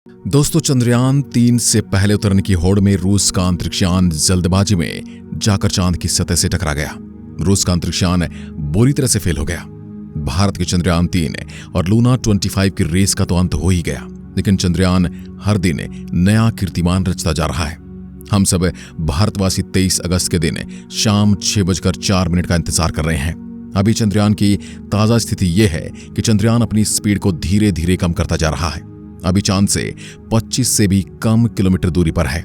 दोस्तों, चंद्रयान-3 से पहले उतरने की होड़ में रूस का अंतरिक्षयान जल्दबाजी में जाकर चांद की सतह से टकरा गया। रूस का अंतरिक्षयान बुरी तरह से फेल हो गया। भारत के चंद्रयान-3 और लूना 25 की रेस का तो अंत हो ही गया, लेकिन चंद्रयान हर दिन नया कीर्तिमान रचता जा रहा है। हम सब भारतवासी 23 अगस्त के दिन शाम 6:04 का इंतजार कर रहे हैं। अभी चंद्रयान की ताजा स्थिति यह है कि चंद्रयान अपनी स्पीड को धीरे धीरे कम करता जा रहा है। अभी चांद से 25 से भी कम किलोमीटर दूरी पर है।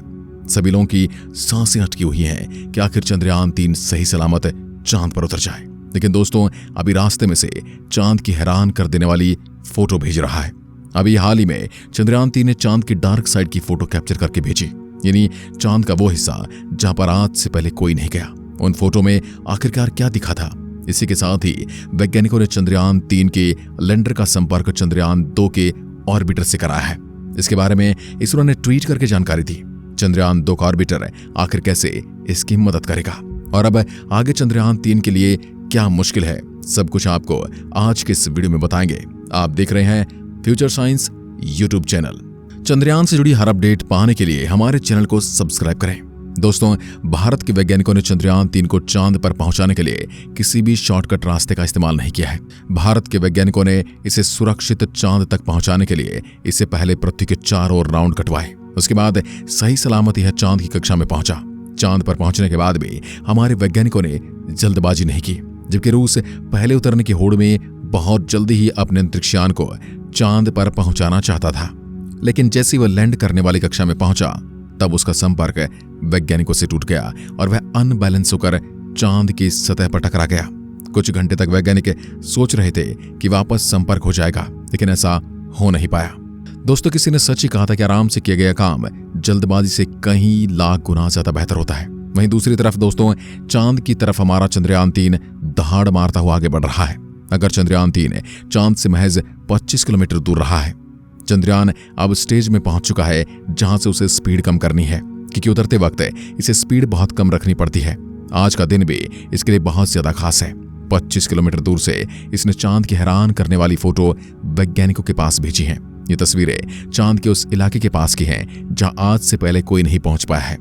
सभी लोगों की सांसें अटकी हुई हैं कि आखिर चंद्रयान-3 सही सलामत चांद पर उतर जाए। लेकिन दोस्तों, अभी रास्ते में से चांद की हैरान कर देने वाली फोटो भेज रहा है। अभी हाल ही में चंद्रयान-3 ने चांद की डार्क साइड की फोटो कैप्चर करके भेजी, यानी चांद का वो हिस्सा जहां पर आज से पहले कोई नहीं गया। उन फोटो में आखिरकार क्या दिखा था? इसी के साथ ही वैज्ञानिकों ने चंद्रयान-3 के लैंडर का संपर्क चंद्रयान-2 के ऑर्बिटर से कराया है। इसके बारे में इसरो ने ट्वीट करके जानकारी दी। चंद्रयान-2 का ऑर्बिटर आखिर कैसे इसकी मदद करेगा और अब आगे चंद्रयान-3 के लिए क्या मुश्किल है, सब कुछ आपको आज के इस वीडियो में बताएंगे। आप देख रहे हैं future science YouTube channel. Chandrayaan से जुड़ी हर अपडेट पाने के लिए हमारे चैनल को सब्सक्राइब करें। दोस्तों, भारत के वैज्ञानिकों ने चंद्रयान-3 को चांद पर पहुंचाने के लिए किसी भी शॉर्टकट रास्ते का इस्तेमाल नहीं किया है। भारत के वैज्ञानिकों ने इसे सुरक्षित चांद तक पहुंचाने के लिए इससे पहले पृथ्वी के चारों ओर राउंड कटवाए। उसके बाद सही सलामत यह चांद की कक्षा में पहुंचा। चांद पर पहुंचने के बाद भी हमारे वैज्ञानिकों ने जल्दबाजी नहीं की, जबकि रूस पहले उतरने की होड़ में बहुत जल्दी ही अपने अंतरिक्षयान को चांद पर पहुंचाना चाहता था। लेकिन जैसे वह लैंड करने वाली कक्षा में पहुंचा, तब उसका संपर्क वैज्ञानिकों से टूट गया और वह अनबैलेंस होकर चांद की सतह पर टकरा गया। कुछ घंटे तक वैज्ञानिक सोच रहे थे कि वापस संपर्क हो जाएगा, लेकिन ऐसा हो नहीं पाया। दोस्तों, किसी ने सच ही कहा था कि आराम से किया गया काम जल्दबाजी से कहीं लाख गुना ज्यादा बेहतर होता है। वहीं दूसरी तरफ दोस्तों, चांद की तरफ हमारा चंद्रयान-3 दहाड़ मारता हुआ आगे बढ़ रहा है। अगर चंद्रयान-3 चांद से महज 25 किलोमीटर दूर रहा है, चंद्रयान अब स्टेज में पहुंच चुका है जहां से उसे स्पीड कम करनी है, क्योंकि उतरते वक्त इसे स्पीड बहुत कम रखनी पड़ती है। आज का दिन भी इसके लिए बहुत ज्यादा खास है। 25 किलोमीटर दूर से इसने चांद की हैरान करने वाली फोटो वैज्ञानिकों के पास भेजी हैं। ये तस्वीरें चांद के उस इलाके के पास की हैं जहां आज से पहले कोई नहीं पहुंच पाया है।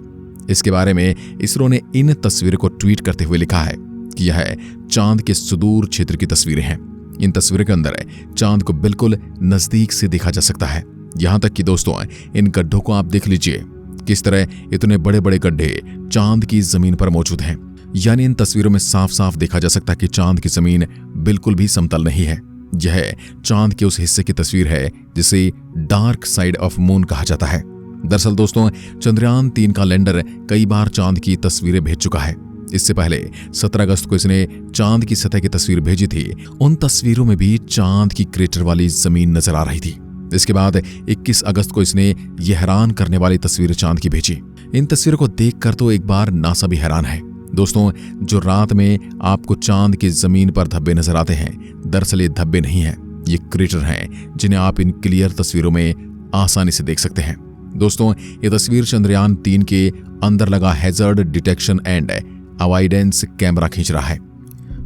इसके बारे में इसरो ने इन तस्वीरों को ट्वीट करते हुए लिखा है कि यह चांद के सुदूर क्षेत्र की तस्वीरें हैं। इन तस्वीरों के अंदर चांद को बिल्कुल नजदीक से देखा जा सकता है। यहां तक कि दोस्तों, इन गड्ढों को आप देख लीजिए, किस तरह इतने बड़े बड़े गड्ढे चांद की जमीन पर मौजूद हैं। यानी इन तस्वीरों में साफ साफ देखा जा सकता है कि चांद की जमीन बिल्कुल भी समतल नहीं है। यह चांद के उस हिस्से की तस्वीर है जिसे डार्क साइड ऑफ मून कहा जाता है। दरअसल दोस्तों, चंद्रयान-3 का लैंडर कई बार चांद की तस्वीरें भेज चुका है। इससे पहले 17 अगस्त को इसने चांद की सतह की तस्वीर भेजी थी। उन तस्वीरों में भी चांद की क्रेटर वाली जमीन नजर आ रही थी। इसके बाद 21 अगस्त को इसने यह हैरान करने वाली तस्वीर चांद की भेजी। इन तस्वीरों को देखकर तो एक बार नासा भी हैरान है। दोस्तों, जो रात में आपको चांद की जमीन पर धब्बे नजर आते हैं, दरअसल ये धब्बे नहीं हैं, ये क्रेटर हैं जिन्हें आप इन क्लियर तस्वीरों में आसानी से देख सकते हैं। दोस्तों, ये तस्वीर चंद्रयान-3 के अंदर लगा hazard detection and avoidance camera खींच रहा है।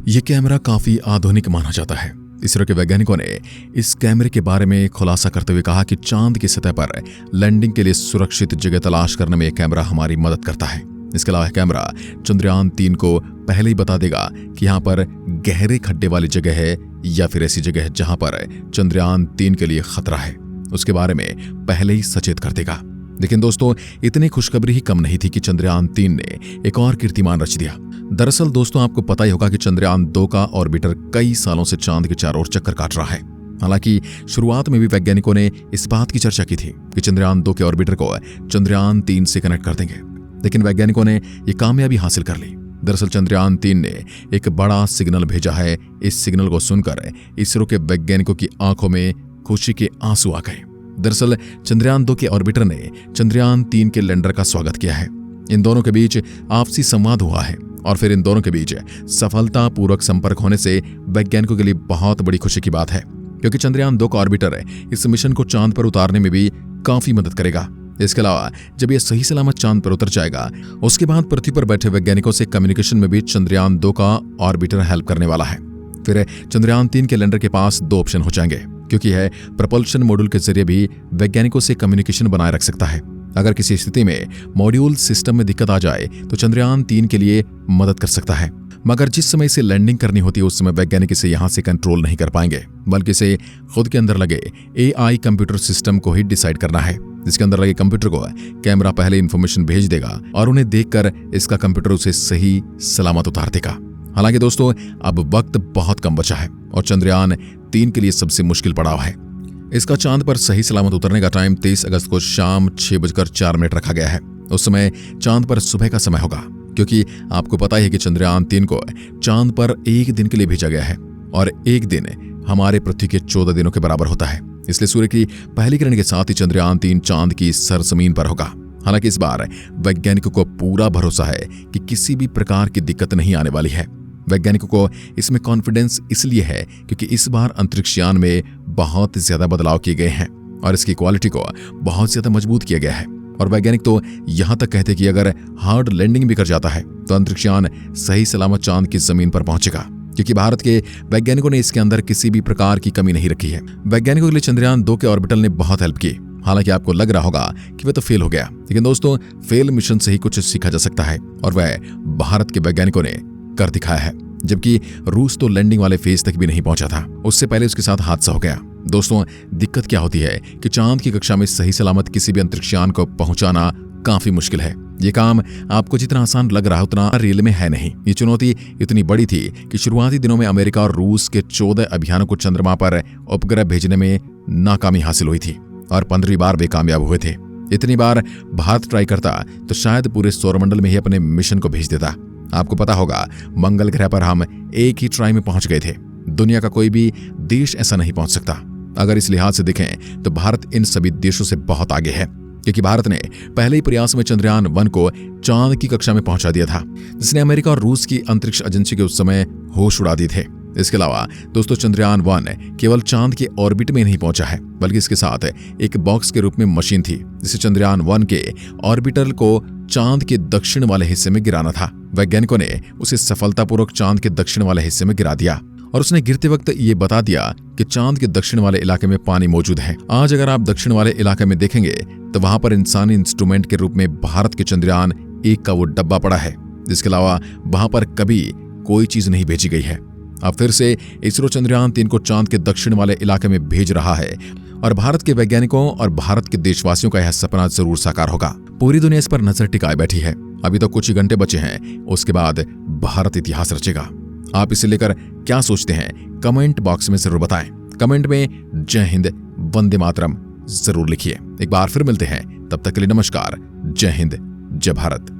यह कैमरा काफी आधुनिक माना जाता है। इसरो के वैज्ञानिकों ने इस कैमरे के बारे में खुलासा करते हुए कहा कि चांद की सतह पर लैंडिंग के लिए सुरक्षित जगह तलाश करने में यह कैमरा हमारी मदद करता है। इसके अलावा कैमरा चंद्रयान-3 को पहले ही बता देगा कि यहाँ पर गहरे खड्डे वाली जगह है या फिर ऐसी जगह है जहां पर चंद्रयान-3 के लिए खतरा है। उसके बारे में पहले ही सचेत कर देगा। लेकिन दोस्तों, इतनी खुशखबरी ही कम नहीं थी कि चंद्रयान-3 ने एक और कीर्तिमान रच दिया। दरअसल दोस्तों, आपको पता ही होगा कि चंद्रयान-2 का ऑर्बिटर कई सालों से चांद के चारों ओर चक्कर काट रहा है। हालांकि शुरुआत में भी वैज्ञानिकों ने इस बात की चर्चा की थी कि चंद्रयान-2 के ऑर्बिटर को चंद्रयान-3 से कनेक्ट कर देंगे, लेकिन वैज्ञानिकों ने यह कामयाबी हासिल कर ली। दरअसल चंद्रयान-3 ने एक बड़ा सिग्नल भेजा है। इस सिग्नल को सुनकर इसरो के वैज्ञानिकों की आंखों में खुशी के आंसू आ गए। दरअसल चंद्रयान-2 के ऑर्बिटर ने चंद्रयान-3 के लैंडर का स्वागत किया है। इन दोनों के बीच आपसी संवाद हुआ है और फिर इन दोनों के बीच सफलतापूर्वक संपर्क होने से वैज्ञानिकों के लिए बहुत बड़ी खुशी की बात है, क्योंकि चंद्रयान-2 का ऑर्बिटर इस मिशन को चांद पर उतारने में भी काफी मदद करेगा। इसके अलावा जब यह सही सलामत चांद पर उतर जाएगा, उसके बाद पृथ्वी पर बैठे वैज्ञानिकों से कम्युनिकेशन में भी चंद्रयान-2 का ऑर्बिटर हेल्प करने वाला है। फिर चंद्रयान-3 के लैंडर के पास 2 ऑप्शन हो जाएंगे। क्योंकि यह प्रपल्शन मॉड्यूल के जरिए भी वैज्ञानिकों से कम्युनिकेशन बनाए रख सकता है। अगर किसी स्थिति में मॉड्यूल सिस्टम में दिक्कत आ जाए तो चंद्रयान 3 के लिए मदद कर सकता है, मगर जिस समय इसे लैंडिंग करनी होती है उस समय वैज्ञानिक इसे यहां से कंट्रोल नहीं कर पाएंगे, बल्कि इसे खुद के अंदर लगे AI कंप्यूटर सिस्टम को ही डिसाइड करना है। इसके अंदर लगे कंप्यूटर को कैमरा पहले इंफॉर्मेशन भेज देगा और उन्हें देखकर इसका कंप्यूटर उसे सही सलामत उतार देगा। हालांकि दोस्तों, अब वक्त बहुत कम बचा है और चंद्रयान 3 के लिए सबसे मुश्किल पड़ाव है। इसका चांद पर सही सलामत उतरने का टाइम 23 अगस्त को शाम 6:04 रखा गया है। उस समय चांद पर सुबह का समय होगा, क्योंकि आपको पता ही है कि चंद्रयान 3 को चांद पर एक दिन के लिए भेजा गया है और एक दिन हमारे पृथ्वी के 14 दिनों के बराबर होता है। इसलिए सूर्य की पहली किरण के साथ ही चंद्रयान 3 चांद की सरजमीन पर होगा। हालांकि इस बार वैज्ञानिकों को पूरा भरोसा है कि किसी भी प्रकार की दिक्कत नहीं आने वाली है। वैज्ञानिकों को इसमें कॉन्फिडेंस इसलिए है क्योंकि इस बार अंतरिक्षयान में बहुत ज्यादा बदलाव किए गए हैं और इसकी क्वालिटी को बहुत ज्यादा मजबूत किया गया है। और वैज्ञानिक तो यहां तक कहते हैं कि अगर हार्ड लैंडिंग भी कर जाता है तो अंतरिक्षयान सही सलामत चांद की जमीन पर पहुंचेगा, क्योंकि भारत के वैज्ञानिकों ने इसके अंदर किसी भी प्रकार की कमी नहीं रखी है। वैज्ञानिकों के लिए चंद्रयान 2 के ऑर्बिटल ने बहुत हेल्प की। हालांकि आपको लग रहा होगा कि वह तो फेल हो गया, लेकिन दोस्तों, फेल मिशन से ही कुछ सीखा जा सकता है और वह भारत के वैज्ञानिकों ने कर दिखाया है। जबकि रूस तो लैंडिंग वाले फेज तक भी नहीं पहुंचा था, उससे पहले उसके साथ हादसा हो गया। दोस्तों, दिक्कत क्या होती है कि चांद की कक्षा में सही सलामत किसी भी अंतरिक्षयान को पहुंचाना काफी मुश्किल है। ये काम आपको जितना आसान लग रहा है उतना रियल में है नहीं। ये चुनौती इतनी बड़ी थी कि शुरुआती दिनों में अमेरिका और रूस के 14 अभियानों को चंद्रमा पर उपग्रह भेजने में नाकामी हासिल हुई थी और 15वीं बार वे कामयाब हुए थे। इतनी बार भारत ट्राई करता तो शायद पूरे सौरमंडल में ही अपने मिशन को भेज देता। आपको पता होगा, मंगल ग्रह पर हम एक ही ट्राई में पहुंच गए थे। दुनिया का कोई भी देश ऐसा नहीं पहुंच सकता। अगर इस लिहाज से देखें तो भारत इन सभी देशों से बहुत आगे है, क्योंकि भारत ने पहले ही प्रयास में चंद्रयान 1 को चांद की कक्षा में पहुंचा दिया था, जिसने अमेरिका और रूस की अंतरिक्ष एजेंसी के उस समय होश उड़ा दिए थे। इसके अलावा दोस्तों, चंद्रयान 1 केवल चांद के ऑर्बिट में नहीं पहुंचा है, बल्कि इसके साथ एक बॉक्स के रूप में मशीन थी, जिसे चंद्रयान 1 के ऑर्बिटर को चांद के दक्षिण वाले हिस्से में गिराना था। वैज्ञानिकों ने उसे सफलतापूर्वक चांद के दक्षिण वाले हिस्से में गिरा दिया और उसने गिरते वक्त ये बता दिया कि चांद के दक्षिण वाले इलाके में पानी मौजूद है। आज अगर आप दक्षिण वाले इलाके में देखेंगे तो वहां पर इंसानी इंस्ट्रूमेंट के रूप में भारत के चंद्रयान 1 का वो डब्बा पड़ा है, जिसके अलावा वहां पर कभी कोई चीज नहीं भेजी गई है। अब फिर से इसरो चंद्रयान 3 को चांद के दक्षिण वाले इलाके में भेज रहा है और भारत के वैज्ञानिकों और भारत के देशवासियों का यह सपना जरूर साकार होगा। पूरी दुनिया इस पर नजर टिकाए बैठी है। अभी तो कुछ ही घंटे बचे हैं, उसके बाद भारत इतिहास रचेगा। आप इसे लेकर क्या सोचते हैं, कमेंट बॉक्स में जरूर बताएं। कमेंट में जय हिंद, वंदे मातरम जरूर लिखिए। एक बार फिर मिलते हैं, तब तक के लिए नमस्कार, जय हिंद, जय भारत।